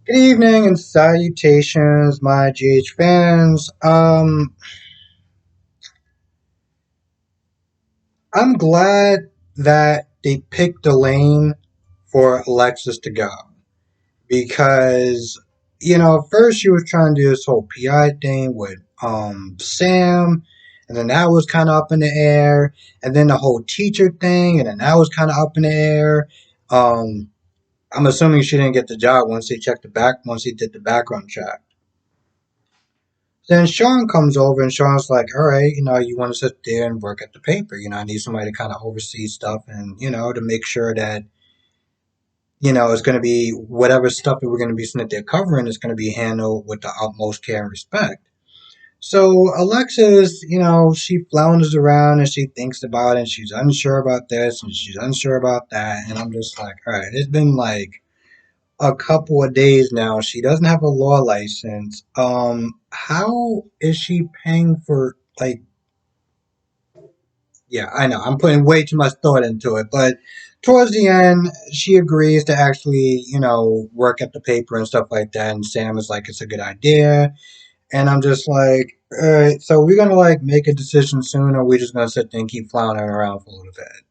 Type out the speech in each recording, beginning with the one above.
Good evening and salutations, my GH fans. I'm glad that they picked a lane for Alexis to go because, first she was trying to do this whole PI thing with Sam, and then that was kind of up in the air, and then the whole teacher thing, and then that was kind of up in the air. Um, I'm assuming she didn't get the job once he did the background check. Then Sean comes over and Sean's like, all right, you want to sit there and work at the paper. I need somebody to kind of oversee stuff and, to make sure that, it's going to be whatever stuff that we're going to be sitting there covering is going to be handled with the utmost care and respect. So Alexis, she flounders around and she thinks about it and she's unsure about this and she's unsure about that. And I'm just like, all right, it's been like a couple of days now. She doesn't have a law license. How is she paying for like? Yeah, I know I'm putting way too much thought into it, but towards the end, she agrees to actually, work at the paper and stuff like that. And Sam is like, it's a good idea, and I'm just like, all right, so we're gonna like make a decision soon, or are we just gonna sit there and keep floundering around for a little bit?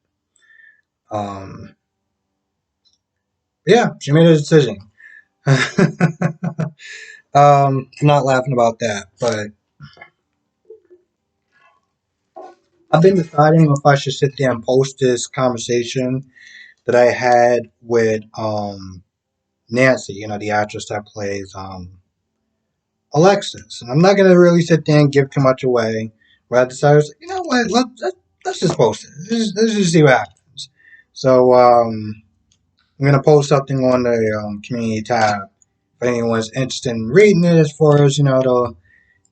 Um, yeah, she made a decision. I'm not laughing about that, but I've been deciding if I should sit there and post this conversation that I had with Nancy, the actress that plays Alexis. And I'm not gonna really sit there and give too much away. But I decided, what, let's just post it. Let's just see what happens. So I'm gonna post something on the community tab if anyone's interested in reading it. As far as the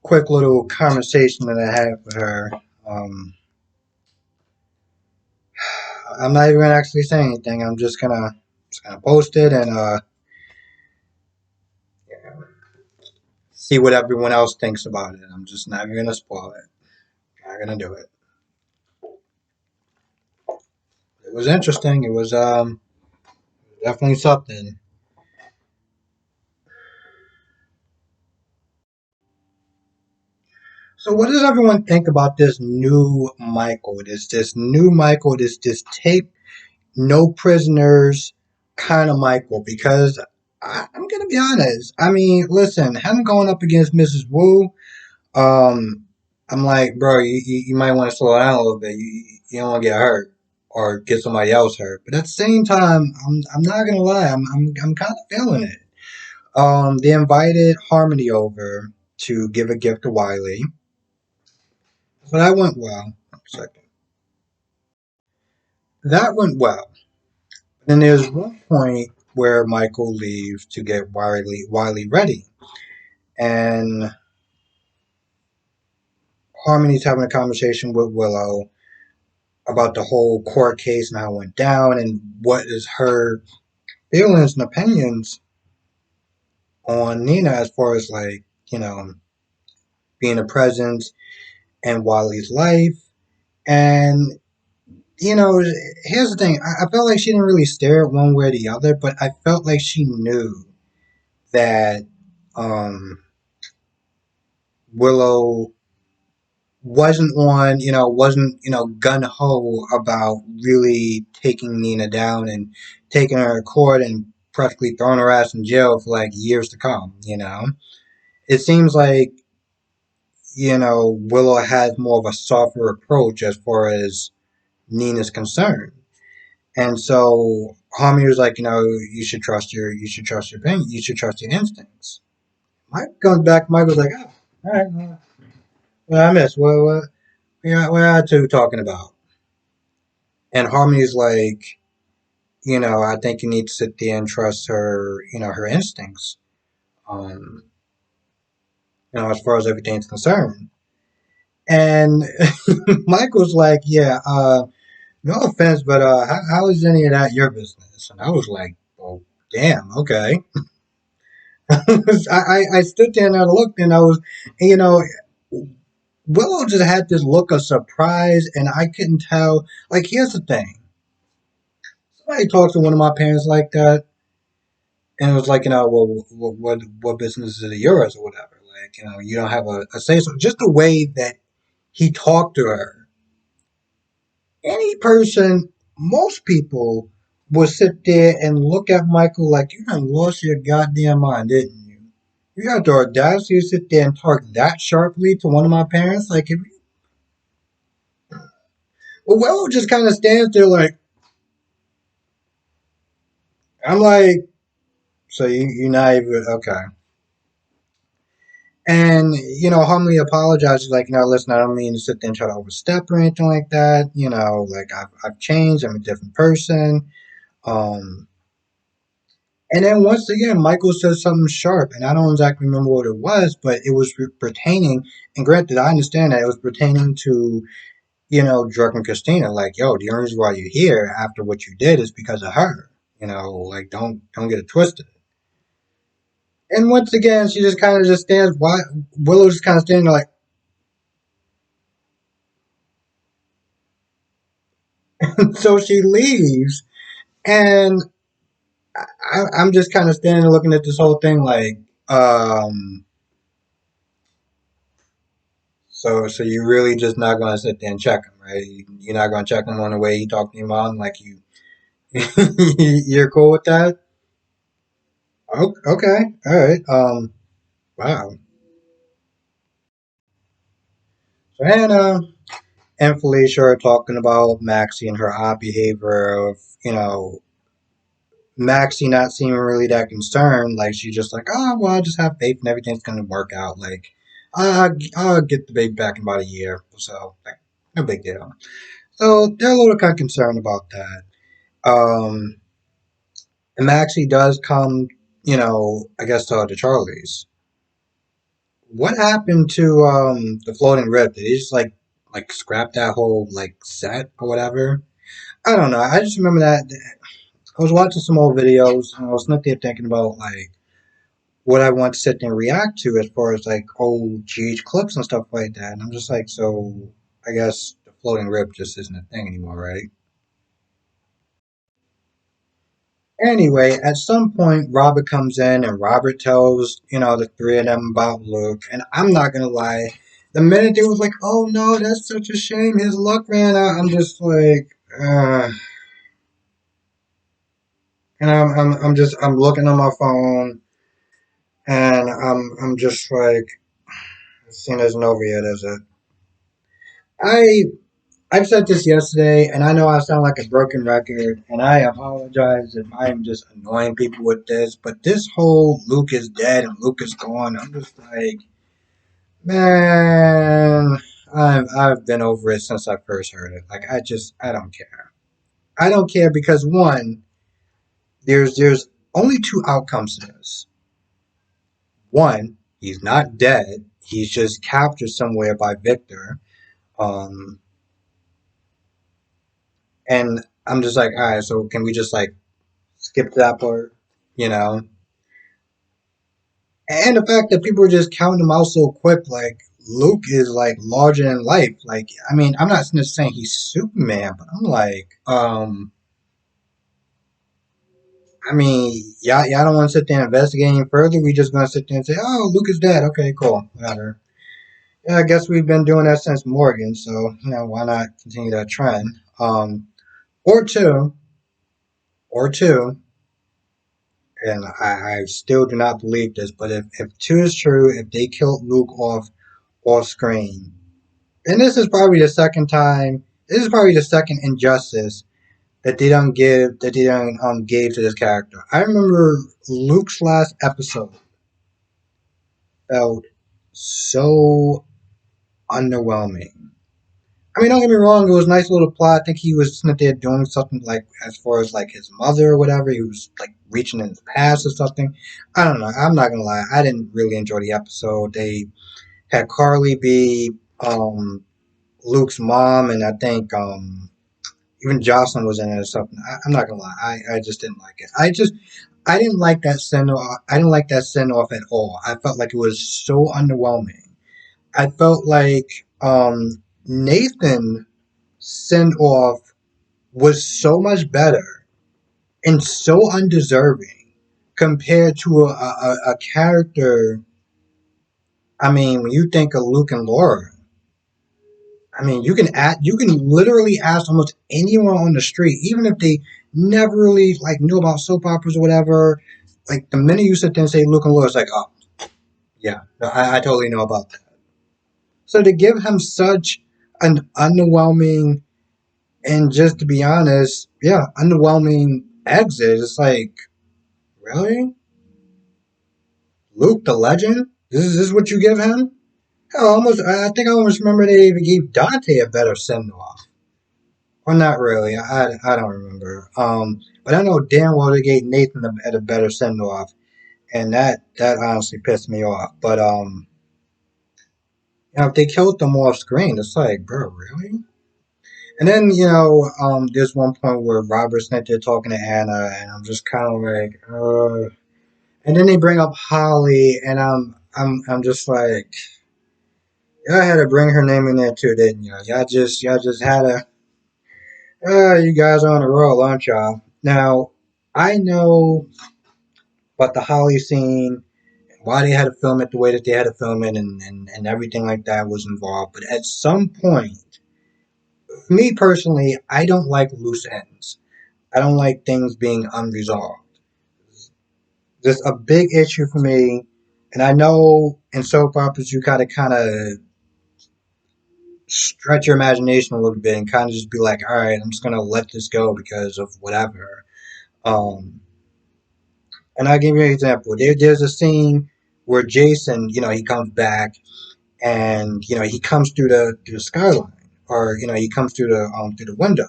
quick little conversation that I had with her. Um, I'm not even gonna actually say anything. I'm just gonna post it and see what everyone else thinks about it. I'm just not even gonna spoil it. Not gonna do it. It was interesting. It was definitely something. So what does everyone think about this new Michael? This new Michael, this tape, no prisoners kind of Michael? Because I'm gonna be honest. I mean, listen, him going up against Mrs. Wu, um, I'm like, bro, you might want to slow down a little bit. You don't want to get hurt or get somebody else hurt. But at the same time, I'm not gonna lie, I'm kind of feeling it. They invited Harmony over to give a gift to Wiley. So that went well. Second. That went well. Then there's one point where Michael leaves to get Wiley ready. And Harmony's having a conversation with Willow about the whole court case and how it went down and what is her feelings and opinions on Nina as far as like, being a presence in Wiley's life. And here's the thing. I felt like she didn't really stare at one way or the other, but I felt like she knew that um, Willow wasn't, gun ho about really taking Nina down and taking her to court and practically throwing her ass in jail for like years to come. It seems like, Willow has more of a softer approach as far as Nina's concerned. And so Harmony was like, you should trust your opinion, you should trust your instincts. Mike comes back, Michael's like, oh, all right, well, I missed. What are you two talking about? And Harmony's like, I think you need to sit there and trust her, her instincts, um, as far as everything's concerned. And Michael's like, yeah, no offense, but how is any of that your business? And I was like, well, damn, okay. I stood there and I looked and I was, you know, Willow just had this look of surprise and I couldn't tell. Like, here's the thing. Somebody talks to one of my parents like that And it was like, well, what business is it yours or whatever? Like, you don't have a say so. Just the way that he talked to her, any person, most people would sit there and look at Michael like you done lost your goddamn mind, didn't you? You got the audacity to sit there and talk that sharply to one of my parents. Like, if Will just kind of stands there like, I'm like, so you're not even okay. And humbly apologizes, like, listen, I don't mean to sit there and try to overstep or anything like that. Like I've changed. I'm a different person. Um, And then once again, Michael says something sharp, and I don't exactly remember what it was, but it was pertaining. And granted, I understand that it was pertaining to Drake and Christina. Like, yo, the only reason why you're here after what you did is because of her. Like don't get it twisted. And once again, she just kind of just stands. Why Willow just kind of standing there like. So she leaves, and I'm just kind of standing there looking at this whole thing like, um, so you really just not gonna sit there and check him, right? You're not gonna check him on the way he talked to your mom, like you. You're cool with that? Okay, all right. Wow. So Hannah and Felicia are talking about Maxie and her odd behavior of, Maxie not seeming really that concerned. Like she's just like, oh well, I just have faith and everything's gonna work out. Like, I'll get the baby back in about a year, so like, no big deal. So they're a little kind of concerned about that. Um, And Maxie does come, I guess to Charlie's. What happened to the floating rib? Did he just like scrap that whole like set or whatever? I don't know. I just remember that I was watching some old videos and I was not there thinking about like what I want to sit there and react to as far as like old GH clips and stuff like that. And I'm just like, so I guess the floating rib just isn't a thing anymore, right? Anyway, at some point, Robert comes in and Robert tells, the three of them about Luke. And I'm not going to lie, the minute they was like, oh no, that's such a shame, his luck ran out, I'm just like, and I'm looking on my phone and I'm just like, this scene isn't over yet, is it? I, I've said this yesterday and I know I sound like a broken record and I apologize if I am just annoying people with this, but this whole Luke is dead and Luke is gone, I'm just like, man, I've been over it since I first heard it. Like I don't care. I don't care because one, there's only two outcomes to this. One, he's not dead. He's just captured somewhere by Victor. Um, and I'm just like, all right, so can we just like skip that part? You know? And the fact that people are just counting him out so quick, like Luke is like larger than life. Like, I mean, I'm not just saying he's Superman, but I'm like, I mean, y'all don't want to sit there and investigate any further. We just gonna sit there and say, "Oh, Luke is dead. Okay, cool, whatever." Yeah, I guess we've been doing that since Morgan, so why not continue that trend? Or two, or two, and I still do not believe this, but if two is true, if they killed Luke off screen, and this is probably the second time, this is probably the second injustice that they don't gave to this character. I remember Luke's last episode felt so underwhelming. I mean, don't get me wrong, it was a nice little plot. I think he was sitting there doing something like as far as like his mother or whatever. He was like reaching in his past or something. I don't know. I'm not gonna lie. I didn't really enjoy the episode. They had Carly be Luke's mom, and I think even Jocelyn was in it or something. I'm not gonna lie. I just didn't like it. I didn't like that send off. I didn't like that send off at all. I felt like it was so underwhelming. I felt like Nathan send off was so much better and so undeserving compared to a character. I mean, when you think of Luke and Laura, I mean, you can literally ask almost anyone on the street, even if they never really like knew about soap operas or whatever. Like the minute you sit there and say Luke and Laura, it's like, oh yeah, no, I totally know about that. So to give him such an underwhelming and just to be honest, yeah, underwhelming exit, it's like, really? Luke the legend? This is what you give him? Hell, almost I think I almost remember they even gave Dante a better send off. Or not really. I don't remember. But I know damn well they gave Nathan a better send off, and that honestly pissed me off. But if they killed them off screen, it's like, bro, really? And then there's one point where Robert's not there talking to Anna, and I'm just kind of like, And then they bring up Holly, and I'm just like, y'all had to bring her name in there too, didn't you? Y'all just had to. You guys are on a roll, aren't y'all? Now, I know about the Holly scene, why they had to film it the way that they had to film it, and everything like that was involved. But at some point, me personally, I don't like loose ends. I don't like things being unresolved. Just a big issue for me. And I know in soap operas you gotta kind of stretch your imagination a little bit and kind of just be like, all right, I'm just gonna let this go because of whatever. Um, and I'll give you an example. There's a scene where Jason, he comes back and he comes through the skyline, or he comes through the window,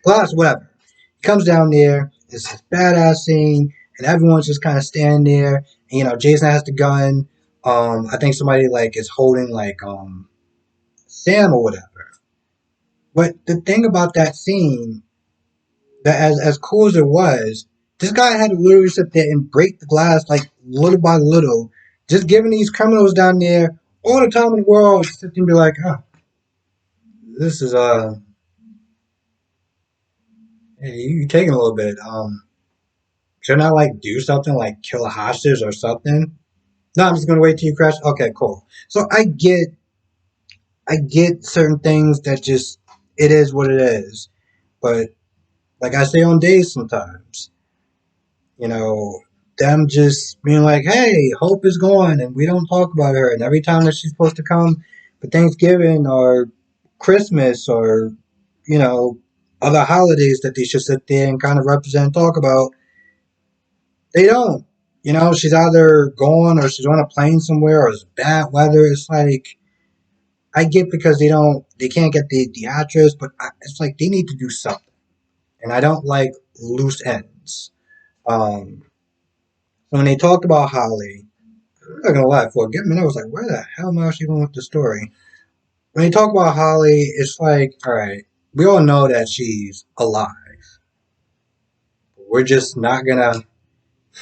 glass, whatever. He comes down there. It's this badass scene, and everyone's just kind of standing there. And, Jason has the gun. I think somebody like is holding like Sam or whatever. But the thing about that scene, that as cool as it was, this guy had to literally sit there and break the glass like little by little, just giving these criminals down there all the time in the world to sit there and be like, oh, this is hey, you taking a little bit. Shouldn't I like do something like kill a hostage or something? No, I'm just gonna wait till you crash. Okay, cool. So I get certain things that just it is what it is. But like I say on days sometimes, you know, them just being like, hey, Hope is gone and we don't talk about her. And every time that she's supposed to come for Thanksgiving or Christmas or, you know, other holidays that they should sit there and kind of represent and talk about, they don't. She's either gone or she's on a plane somewhere or it's bad weather. It's like, I get because they can't get the actress, but it's like they need to do something. And I don't like loose ends. Um, so when they talked about Holly, I'm not gonna lie, for a good minute I was like, where the hell am I actually going with the story? When they talk about Holly, it's like, all right, we all know that she's alive. We're just not gonna,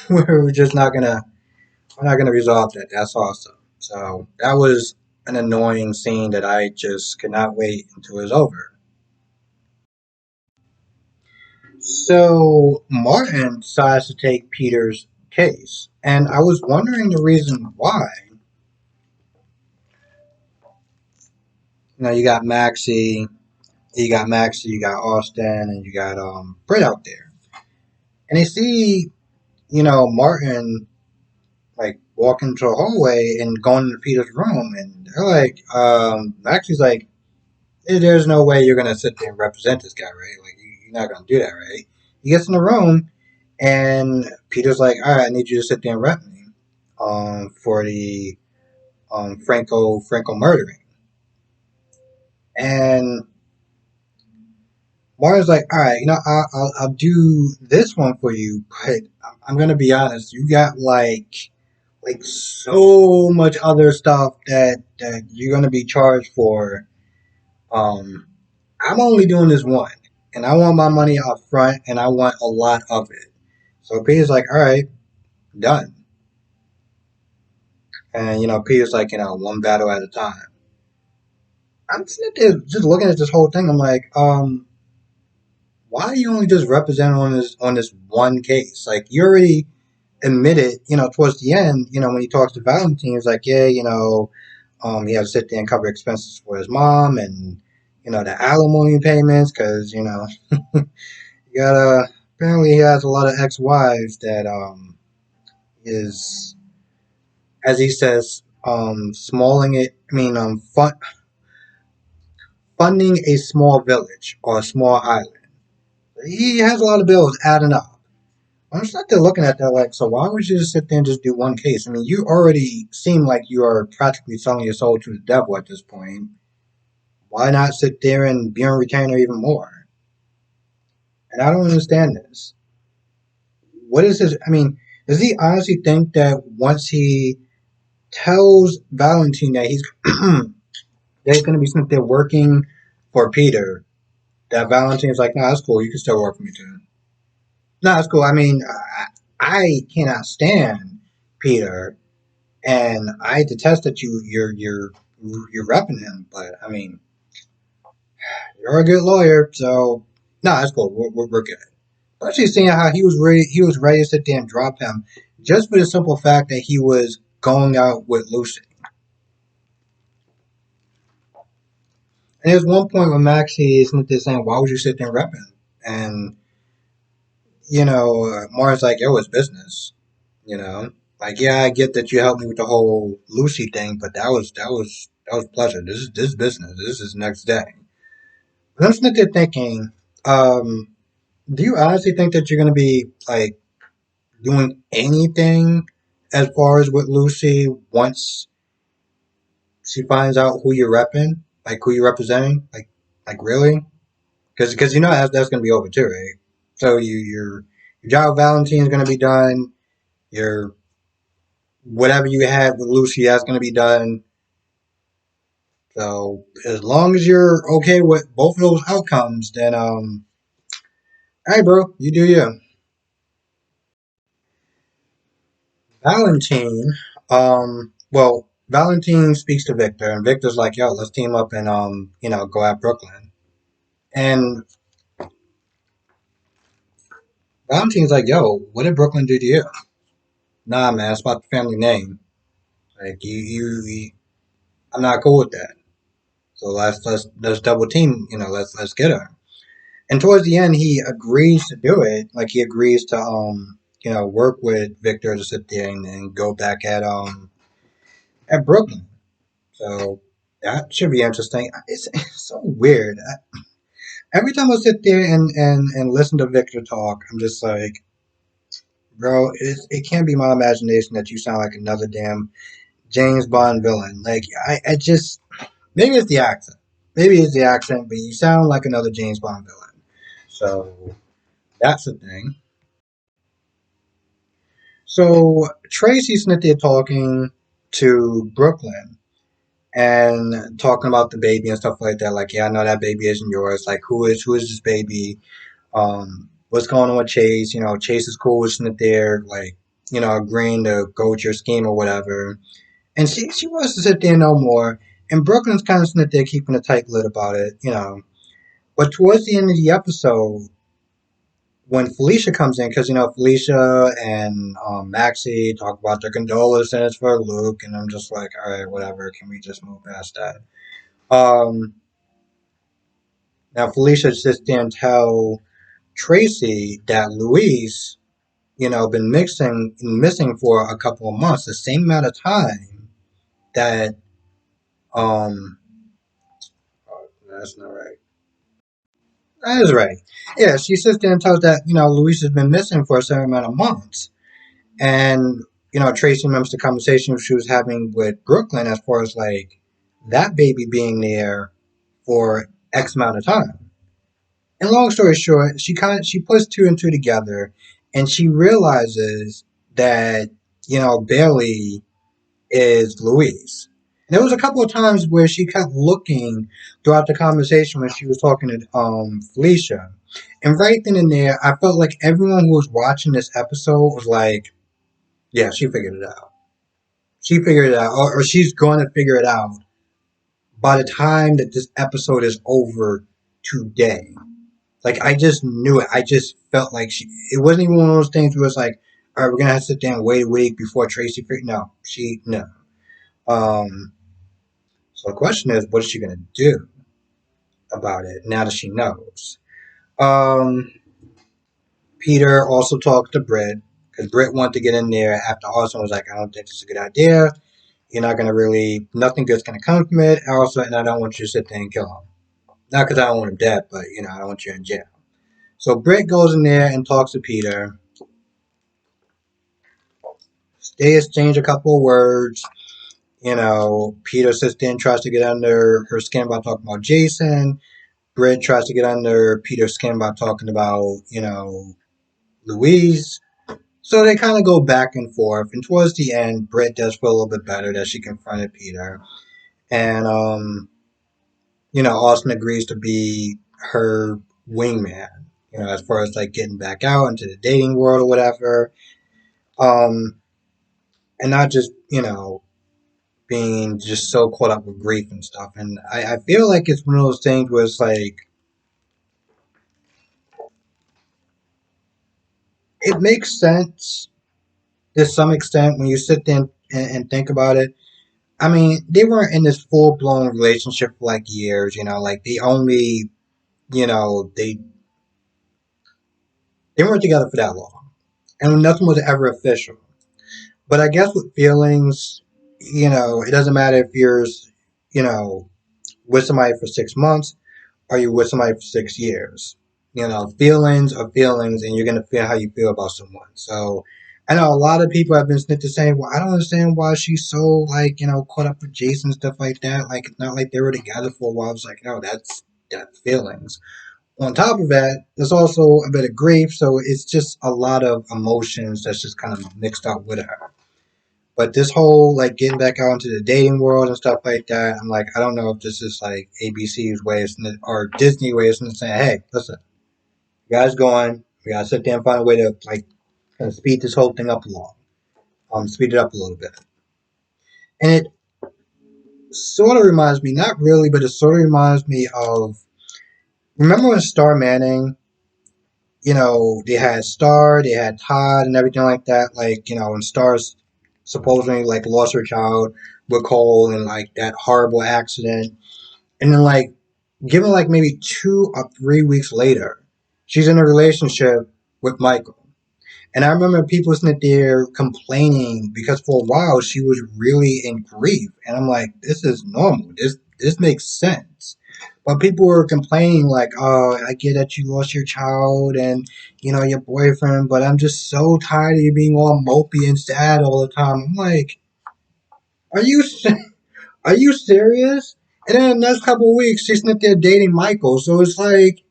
we're just not gonna, we're not gonna resolve that. That's awesome. So that was an annoying scene that I just could not wait until it was over. So Martin decides to take Peter's case, and I was wondering the reason why. You got Maxie, you got Austin, and you got Britt out there, and they see Martin like walking into a hallway and going into Peter's room, and they're like, Maxie's like, there's no way you're gonna sit there and represent this guy, right? Like you're not gonna do that, right? He gets in the room, and Peter's like, all right, I need you to sit there and rep me, for the Franco murdering, and Mario's like, all right, I'll do this one for you, but I'm gonna be honest, you got like so much other stuff that you're gonna be charged for. Um, I'm only doing this one, and I want my money up front, and I want a lot of it. So Peter's like, all right, done. And Peter's like, one battle at a time. I'm sitting there just looking at this whole thing. I'm like, why are you only just representing on this one case? Like you already admitted, towards the end, when he talks to Valentine, he's like, yeah, he had to sit there and cover expenses for his mom and, the alimony payments because, you gotta, apparently he has a lot of ex-wives that, is, as he says, smalling it, funding a small village or a small island. He has a lot of bills adding up. I'm just not there looking at that like, so why would you just sit there and just do one case? I mean, you already seem like you are practically selling your soul to the devil at this point. Why not sit there and be on retainer even more? And I don't understand this. What is his? I mean, does he honestly think that once he tells Valentine that that he's going to be sitting there working for Peter, that Valentine's like, nah, that's cool. You can still work for me too. No, that's cool. I mean, I cannot stand Peter, and I detest that you're repping him. But I mean, you're a good lawyer, so no, that's cool. We're good. Especially seeing how he was ready to sit there and drop him just for the simple fact that he was going out with Lucy. And there's one point when Maxie is there saying, "Why would you sit there and rep him?" And Martin's like, "Yo, it's business." You know, like yeah, I get that you helped me with the whole Lucy thing, but that was pleasure. This is business. This is next day. But I'm sitting there thinking, um, do you honestly think that you're gonna be like doing anything as far as with Lucy once she finds out who you're repping, like who you're representing, like really? Because that's gonna be over too, right? So your job with Valentine is gonna be done. Your whatever you had with Lucy, that's gonna be done. So as long as you're okay with both of those outcomes, then all right, bro, you do you. Valentine, well, Valentine speaks to Victor, and Victor's like, "Yo, let's team up and go at Brooklyn." And Valentine's like, "Yo, what did Brooklyn do to you?" Nah, man, it's about the family name. Like I'm not cool with that. So let's double team. Let's get her. And towards the end, he agrees to do it. Like he agrees to work with Victor to sit there and go back at Brooklyn. So that should be interesting. It's so weird. Every time I sit there and listen to Victor talk, I'm just like, bro, it can't be my imagination that you sound like another damn James Bond villain. Like I just maybe it's the accent. Maybe it's the accent, but you sound like another James Bond villain. So that's the thing. So Tracy's sitting there talking to Brooklyn and talking about the baby and stuff like that. Like, yeah, I know that baby isn't yours. Like, who is this baby? What's going on with Chase? Chase is cool with sitting there, like, agreeing to go with your scheme or whatever. And she wants to sit there no more. And Brooklyn's kind of sitting there keeping a tight lid about it. But towards the end of the episode, when Felicia comes in, because Felicia and Maxie talk about their condolences for Luke, and I'm just like, all right, whatever. Can we just move past that? Um, Now Felicia sits there and tell Tracy that Luis, been missing for a couple of months, the same amount of time that um, oh, that's not right. That is right. Yeah, she sits there and tells that Luis has been missing for a certain amount of months. And, Tracy remembers the conversation she was having with Brooklyn as far as like that baby being there for X amount of time. And long story short, she puts two and two together and she realizes that, Bailey is Louise. And there was a couple of times where she kept looking throughout the conversation when she was talking to Felicia. And right then and there, I felt like everyone who was watching this episode was like, yeah, she figured it out. She figured it out, or she's going to figure it out by the time that this episode is over today. Like I just knew it. I just felt like it wasn't even one of those things where it's like, All right, we're gonna have to sit there and wait a week before Tracy. No, no. Um, so the question is, what is she gonna do about it now that she knows? Um, Peter also talked to Britt because Britt wanted to get in there after Austin was like, I don't think this is a good idea. You're not gonna really, nothing good's gonna come from it. Also, and I don't want you to sit there and kill him. Not because I don't want him dead, but I don't want you in jail. So Britt goes in there and talks to Peter. They exchange a couple of words. Peter sits there and tries to get under her skin by talking about Jason. Britt tries to get under Peter's skin by talking about, Louise. So they kind of go back and forth. And towards the end, Britt does feel a little bit better that she confronted Peter. And, Austin agrees to be her wingman, as far as like getting back out into the dating world or whatever. Um, and not just, being just so caught up with grief and stuff. And I feel like it's one of those things where it's like, it makes sense to some extent when you sit there and think about it. I mean, they weren't in this full blown relationship for like years, like they only, they weren't together for that long. And nothing was ever official. But I guess with feelings, it doesn't matter if you're, you know, with somebody for 6 months or you're with somebody for 6 years. Feelings are feelings, and you're gonna feel how you feel about someone. So, I know a lot of people have been snitching saying, "Well, I don't understand why she's so like caught up with Jason and stuff like that. Like, it's not like they were together for a while." I was like, "No, that's feelings." On top of that, there's also a bit of grief, so it's just a lot of emotions that's just kind of mixed up with her. But this whole like getting back out into the dating world and stuff like that, I'm like, I don't know if this is like ABC's way of or Disney way of saying, hey, listen, you guys going, we gotta sit there and find a way to like kind of speed this whole thing up along, speed it up a little bit. And it sort of reminds me, not really, but it sort of reminds me of, remember when Star Manning, they had Star, they had Todd, and everything like that. Like, when Star's supposedly like lost her child with Cole and like that horrible accident, and then like, given like maybe 2 or 3 weeks later, she's in a relationship with Michael. And I remember people sitting there complaining because for a while she was really in grief, and I'm like, this is normal. This makes sense. But people were complaining like, "Oh, I get that you lost your child and your boyfriend, but I'm just so tired of you being all mopey and sad all the time." I'm like, "Are you are you serious?" And then the next couple of weeks, she's not there dating Michael, so it's like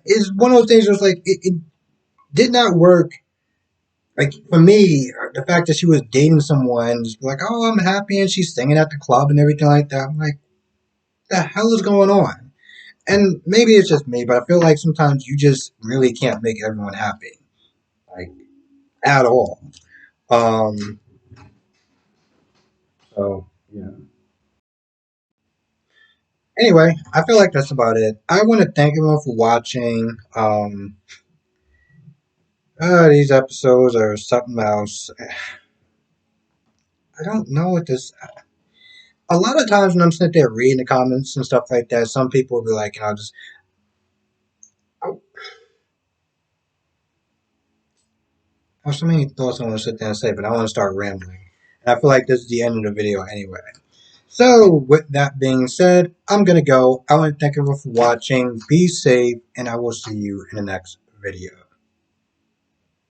it's one of those things. Where it's like it did not work. Like for me, the fact that she was dating someone, just like, "Oh, I'm happy," and she's singing at the club and everything like that. I'm like, "The hell is going on?" And maybe it's just me, but I feel like sometimes you just really can't make everyone happy, like at all. Um, so yeah. Anyway, I feel like that's about it. I want to thank everyone for watching. These episodes are something else. I don't know what this. A lot of times when I'm sitting there reading the comments and stuff like that, some people will be like, just I have so many thoughts I want to sit there and say, but I want to start rambling. And I feel like this is the end of the video anyway. So, with that being said, I'm going to go. I want to thank everyone for watching. Be safe, and I will see you in the next video.